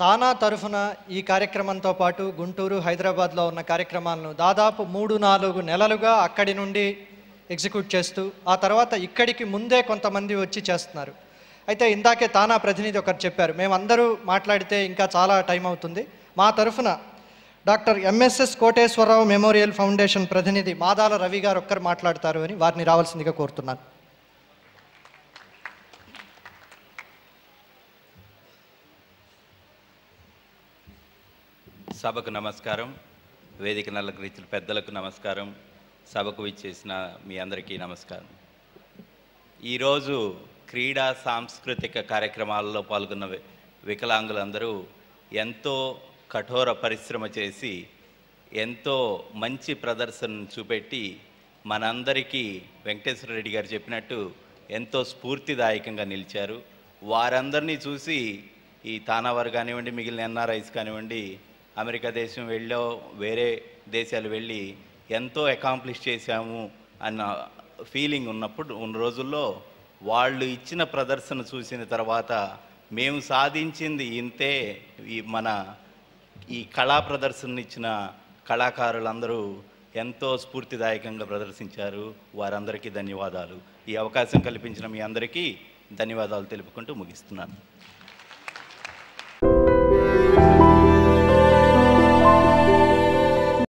తానా తరఫున ఈ కార్యక్రమంతో పాటు గుంటూరు, హైదరాబాద్లో ఉన్న కార్యక్రమాలను దాదాపు 3-4 నెలలుగా అక్కడి నుండి ఎగ్జిక్యూట్ చేస్తూ ఆ తర్వాత ఇక్కడికి ముందే కొంతమంది వచ్చి చేస్తున్నారు. అయితే ఇందాకే తానా ప్రతినిధి ఒకరు చెప్పారు, మేమందరూ మాట్లాడితే ఇంకా చాలా టైం అవుతుంది, మా తరఫున doctor MSS Koteswararao memorial foundation ప్రతినిధి మాదాల రవి గారు ఒక్కరు మాట్లాడతారు అని వారిని రావాల్సిందిగా కోరుతున్నాను. సభకు నమస్కారం. వేదిక నల్లకరించిన పెద్దలకు నమస్కారం. సభకు విచ్చేసిన మీ అందరికీ నమస్కారం. ఈరోజు క్రీడా సాంస్కృతిక కార్యక్రమాలలో పాల్గొన్న వికలాంగులందరూ ఎంతో కఠోర పరిశ్రమ చేసి ఎంతో మంచి ప్రదర్శనను చూపెట్టి మనందరికీ వెంకటేశ్వర రెడ్డి గారు చెప్పినట్టు ఎంతో స్ఫూర్తిదాయకంగా నిలిచారు. వారందరినీ చూసి ఈ తానావారు కానివ్వండి, మిగిలిన ఎన్ఆర్ఐస్ కానివ్వండి, అమెరికా దేశం వెళ్ళో వేరే దేశాలు వెళ్ళి ఎంతో అకాంప్లిష్ చేశాము అన్న ఫీలింగ్ ఉన్న రోజుల్లో వాళ్ళు ఇచ్చిన ప్రదర్శన చూసిన తర్వాత మేము సాధించింది ఇంతే, ఈ కళా ప్రదర్శన ఇచ్చిన కళాకారులందరూ ఎంతో స్ఫూర్తిదాయకంగా ప్రదర్శించారు. వారందరికీ ధన్యవాదాలు. ఈ అవకాశం కల్పించిన మీ అందరికీ ధన్యవాదాలు తెలుపుకుంటూ ముగిస్తున్నాను.